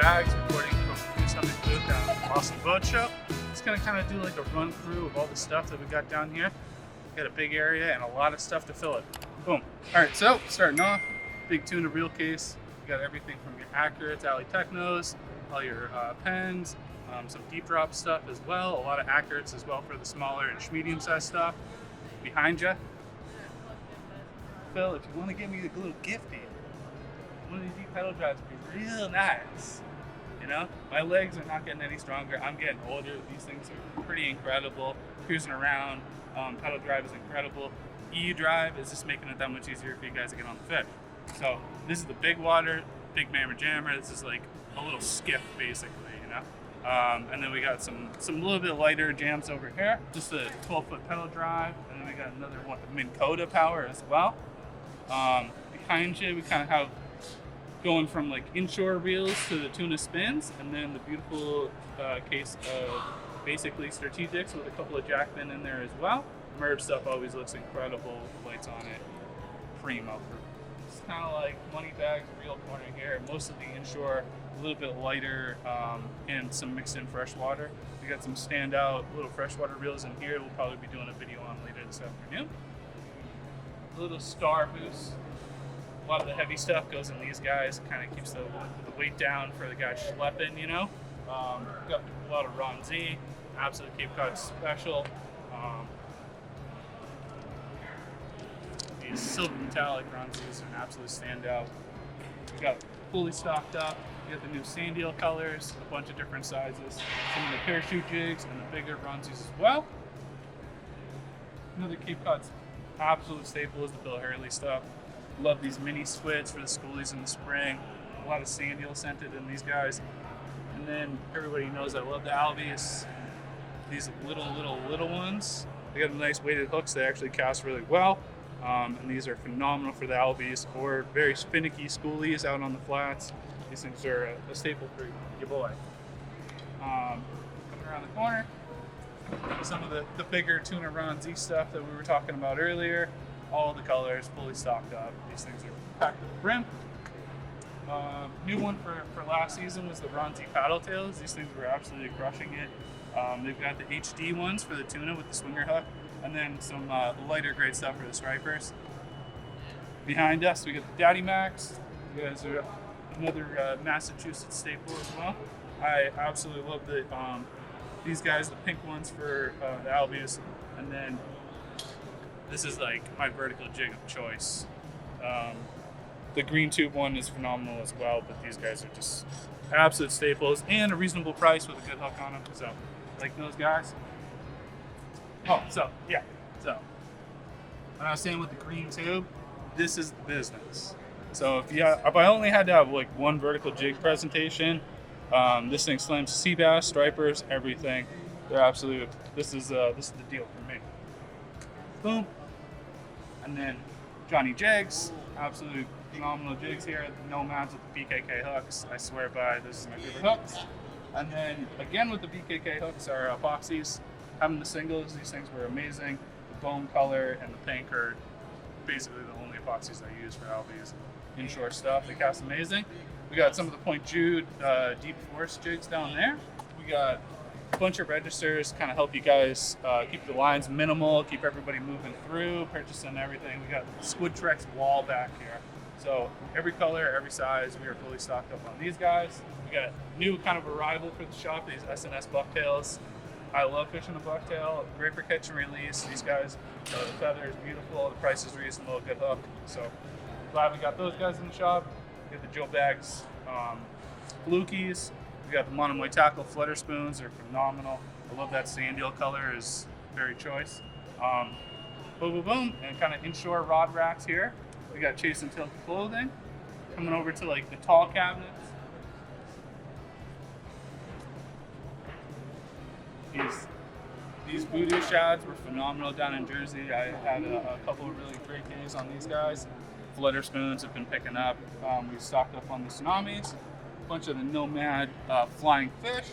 Moneybags, recording from Goose Hummock booth down at the Boston Boat Show. Just gonna kind of do like a run through of all the stuff that we got down here. We got a big area and a lot of stuff to fill it. Boom. All right, so starting off, big tuna reel case. We got everything from your Accurates, Alley Technos, all your pens, some deep drop stuff as well. A lot of Accurates as well for the smaller and medium sized stuff. Behind you, Phil, if you want to give me a little gifty, one of these deep pedal drives would be real nice. You know, my legs are not getting any stronger. I'm getting older. These things are pretty incredible. Cruising around, pedal drive is incredible. E-drive is just making it that much easier for you guys to get on the fish. So this is the big water, big mammer jammer. This is like a little skiff basically, you know. And then we got some little bit lighter jams over here. Just a 12-foot pedal drive, and then we got another one, Minn Kota power as well. Behind you, we kind of have going from like inshore reels to the tuna spins, and then the beautiful case of basically strategics with a couple of jackmen in there as well. Merge stuff always looks incredible with the lights on it. Primo. It's kind of like Moneybags reel corner here. Most of the inshore, a little bit lighter, and some mixed in freshwater. We got some standout little freshwater reels in here. We'll probably be doing a video on later this afternoon. A little star boost. A lot of the heavy stuff goes in these guys. Kind of keeps the weight down for the guys schlepping, you know. Got a lot of Ron Z, absolute Cape Cod special. These silver metallic Ron Z's are an absolute standout. We got fully stocked up. We got the new sand eel colors, a bunch of different sizes. Some of the parachute jigs and the bigger Ron Z's as well. Another Cape Cod's absolute staple is the Bill Hurley stuff. Love these mini squids for the schoolies in the spring. A lot of sand eel scented in these guys. And then everybody knows I love the Albies. These little ones. They got nice weighted hooks. They actually cast really well. And these are phenomenal for the Albies or very finicky schoolies out on the flats. These things are a staple for your boy. Coming around the corner, some of the bigger tuna Ron Z stuff that we were talking about earlier. All the colors, fully stocked up. These things are packed to the brim. New one for last season was the Ron Z paddle tails. These things were absolutely crushing it. They've got the HD ones for the tuna with the swinger hook, and then some lighter grade stuff for the stripers. Behind us, we got the Daddy Max. You guys are another Massachusetts staple as well. I absolutely love these guys, the pink ones for the Albies, and then this is like my vertical jig of choice. The green tube one is phenomenal as well, but these guys are just absolute staples and a reasonable price with a good hook on them. So, like those guys. Oh, so when I was saying with the green tube, this is the business. So if I only had to have like one vertical jig presentation, this thing slams sea bass, stripers, everything. They're absolute. This is the deal for me. Boom. And then Johnny Jigs, absolute phenomenal jigs here. The Nomads with the BKK hooks. I swear by, this is my favorite hooks. And then again with the BKK hooks are epoxies. Having the singles, these things were amazing. The bone color and the pink are basically the only epoxies I use for Albies. Inshore stuff, they cast amazing. We got some of the Point Jude deep force jigs down there. We got a bunch of registers, kind of help you guys keep the lines minimal, keep everybody moving through, purchasing everything. We got Squid Trex wall back here. So every color, every size, we are fully stocked up on these guys. We got new kind of arrival for the shop, these SNS bucktails. I love fishing a bucktail, great for catch and release. These guys, the feather is beautiful, the price is reasonable, good hook. So glad we got those guys in the shop. We got the Joe Bags flukies. We got the Monomoy Tackle flutter spoons, they're phenomenal. I love that sand eel color, is very choice. Boom, and kind of inshore rod racks here. We got Chase and Tilt clothing. Coming over to like the tall cabinets. These voodoo shads were phenomenal down in Jersey. I had a couple of really great days on these guys. Flutter spoons have been picking up. We stocked up on the tsunamis. A bunch of the Nomad flying fish.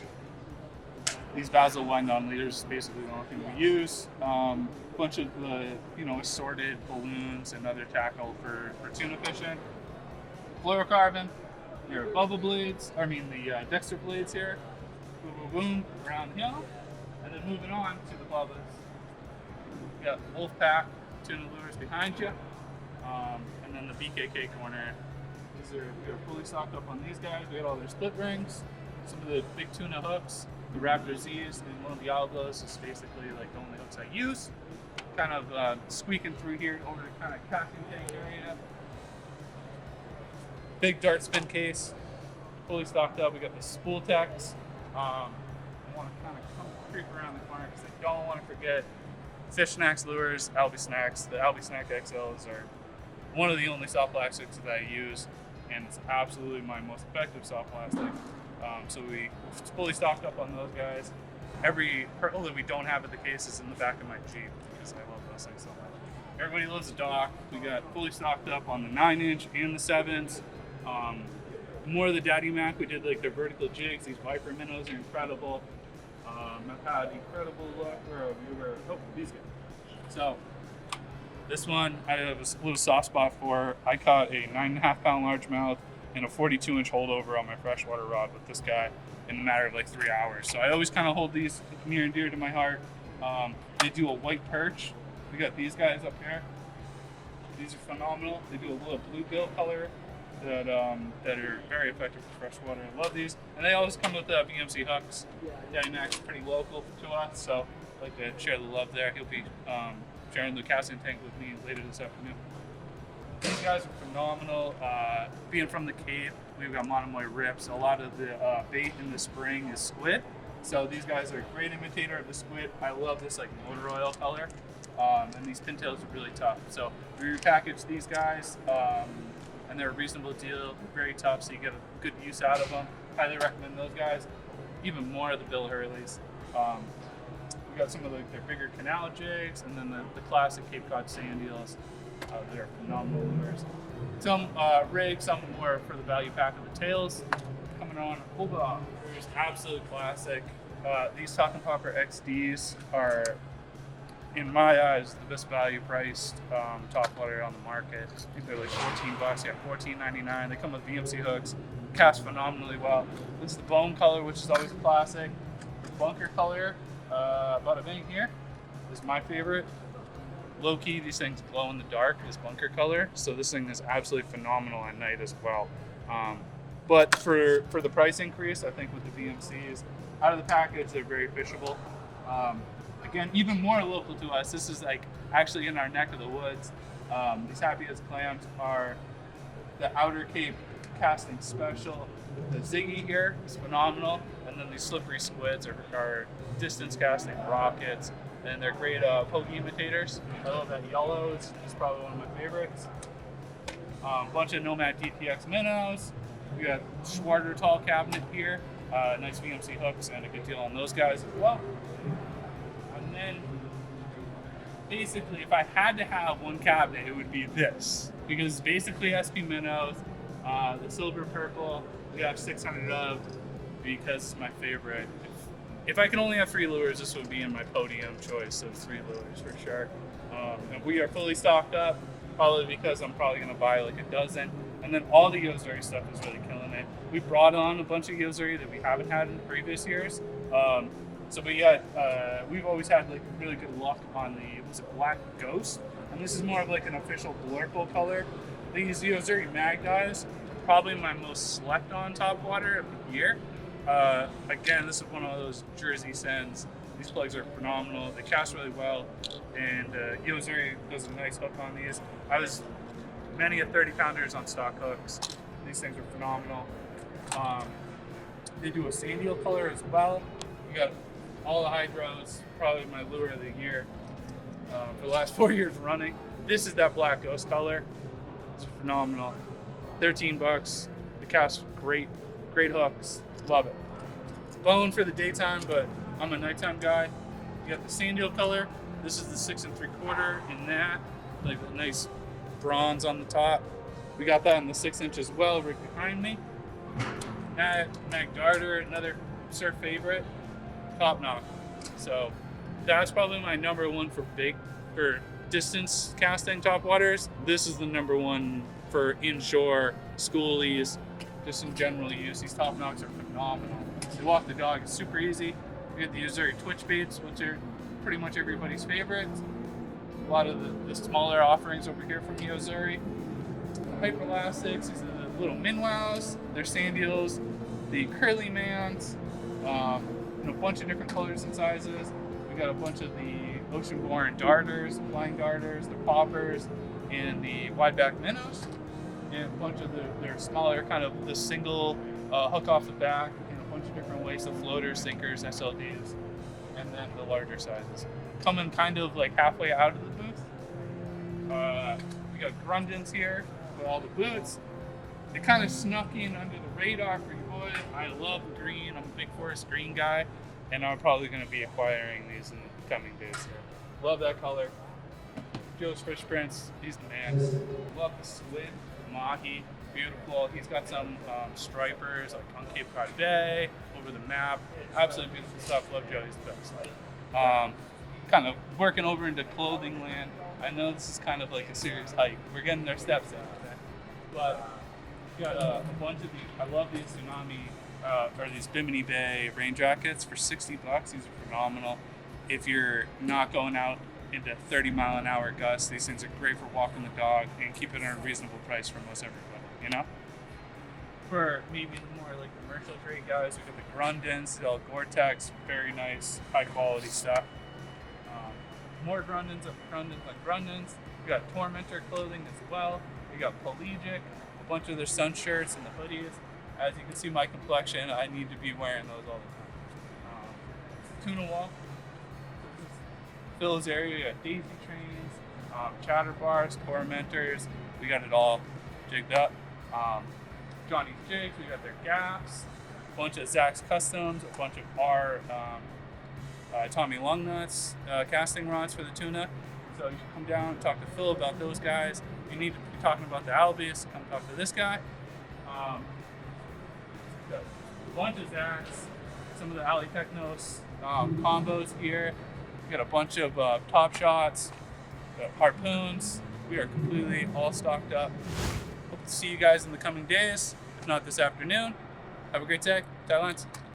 These Basil wind-on leaders is basically the only thing we use. Bunch of the assorted balloons and other tackle for tuna fishing. Fluorocarbon, There are bubble blades, the Dexter blades here. Boom, boom, boom, around the hill. And then moving on to the bubbas. We got Wolfpack tuna lures behind you. And then the BKK corner. We are fully stocked up on these guys. We got all their split rings, some of the big tuna hooks, the Raptor Z's, and one of the Diablos is basically like the only hooks I use. Kind of squeaking through here over to kind of casting tank area. Big dart spin case, fully stocked up. We got the spool techs. I want to kind of come creep around the corner because I don't want to forget Fish Snacks lures, Albie Snacks. The Albie Snack XLs are one of the only soft plastics that I use, and it's absolutely my most effective soft plastic. So we're fully stocked up on those guys. Every hurdle that we don't have at the case is in the back of my Jeep because I love those things so much. Everybody loves the dock. We got fully stocked up on the 9-inch and the 7s. More of the Daddy Mac. We did like their vertical jigs. These Viper minnows are incredible. I've had incredible luck. These guys. So this one I have a little soft spot for. I caught a 9.5 pound largemouth and a 42-inch holdover on my freshwater rod with this guy in a matter of like 3 hours. So I always kind of hold these near and dear to my heart. They do a white perch. We got these guys up here. These are phenomenal. They do a little bluebill color that are very effective for freshwater. I love these. And they always come with VMC hooks. Daddy Mac's pretty local to us, so I'd like to share the love there. He'll be sharing the casting tank with me later this afternoon. These guys are phenomenal. Being from the Cape, we've got monomoy rips. A lot of the bait in the spring is squid. So these guys are a great imitator of the squid. I love this like motor oil color. And these pintails are really tough. So we repackaged these guys, and they're a reasonable deal. Very tough, so you get a good use out of them. Highly recommend those guys. Even more of the Bill Hurleys. We got some of their bigger canal jigs, and then the classic Cape Cod sand eels. They're phenomenal lures. Some rigs, some more for the value pack of the tails. Coming on, there's absolute classic. These Talking Popper XDs are, in my eyes, the best value priced topwater on the market. I think they're like $14, yeah, $14.99. They come with VMC hooks, cast phenomenally well. This is the bone color, which is always a classic. The bunker color, about a vein here, is my favorite. Low key, these things glow in the dark, this bunker color. So this thing is absolutely phenomenal at night as well. But for the price increase, I think with the VMCs, out of the package, they're very fishable. Again, even more local to us, this is like actually in our neck of the woods. These Happy as Clams are the Outer Cape casting special. The Ziggy here is phenomenal, and then these slippery squids are distance casting rockets, and they're great pokey imitators. I love that yellow, it's probably one of my favorites. Bunch of Nomad DTX minnows. We got Schwarter tall cabinet here, nice VMC hooks, and a good deal on those guys as well. And then, basically, if I had to have one cabinet, it would be this. Because it's basically SP minnows, the silver purple, we have 600 of, because it's my favorite. If I could only have 3 lures, this would be in my podium choice of 3 lures for sure. And we are fully stocked up, probably because I'm probably going to buy like a dozen. And then all the Yozuri stuff is really killing it. We brought on a bunch of Yozuri that we haven't had in previous years. So we've always had like really good luck on the Black Ghost, and this is more of like an official Blurple color. These Yozuri Mag Dyes, probably my most slept on topwater of the year. Again, this is one of those Jersey sends. These plugs are phenomenal. They cast really well, and Yozuri does a nice hook on these. I was many a 30-pounders on stock hooks. These things are phenomenal. They do a sand eel color as well. You got all the hydros, probably my lure of the year for the last 4 years running. This is that Black Ghost color. It's phenomenal. $13. The cast great hooks. Love it. Bone for the daytime, but I'm a nighttime guy. You got the sand eel color. This is the 6 3/4 in that, like a nice bronze on the top. We got that in the 6-inch as well, right behind me. Mag Darter, another surf favorite. Top knock. So that's probably my number one for distance casting topwaters. This is the number one for inshore schoolies. just in general use. These top knocks are phenomenal. They walk the dog, it's super easy. We get the Yo-Zuri twitch baits, which are pretty much everybody's favorites. A lot of the smaller offerings over here from Yo-Zuri. Hyperelastics, these are the little Minwows, they're sand eels, the curly mans, in a bunch of different colors and sizes. We got a bunch of the ocean-born darters, flying darters, the poppers, and the wide-back minnows, and a bunch of their smaller kind of the single hook off the back in a bunch of different ways, so floaters, sinkers, SLDs, and then the larger sizes. Coming kind of like halfway out of the booth, we got Grundens here with all the boots. They kind of snuck in under the radar for you boys. I love green. I'm a big forest green guy, and I'm probably going to be acquiring these in the coming days here. Love that color. Joe's Fish Prince, he's the man. Love the squid, mahi, beautiful. He's got some stripers like on Cape Cod Bay, over the map. Absolutely beautiful stuff. Love Joe, he's the best. Kind of working over into clothing land. I know this is kind of like a serious hike. We're getting our steps in today. But we got a bunch of these. I love these tsunami, or these Bimini Bay rain jackets for $60. These are phenomenal. If you're not going out into 30-mile-an-hour gusts, these things are great for walking the dog and keep it at a reasonable price for most everybody, you know? For maybe the more like commercial trade guys, we got the Grundens, the Gore-Tex, very nice, high-quality stuff. More Grundens like Grundens. We got Tormentor clothing as well. We got Pelagic, a bunch of their sun shirts and the hoodies. As you can see my complexion, I need to be wearing those all the time. Tuna wall. Phil's area, we got daisy trains, chatter bars, tormentors. We got it all jigged up. Johnny's Jigs, we got their gaps, a bunch of Zach's Customs, a bunch of our Tommy Lungnuts casting rods for the tuna. So you should come down and talk to Phil about those guys. If you need to be talking about the Albius, come talk to this guy. Got a bunch of Zach's, some of the Ali Technos combos here. We got a bunch of top shots, harpoons. We are completely all stocked up. Hope to see you guys in the coming days, if not this afternoon. Have a great day. Tight lines.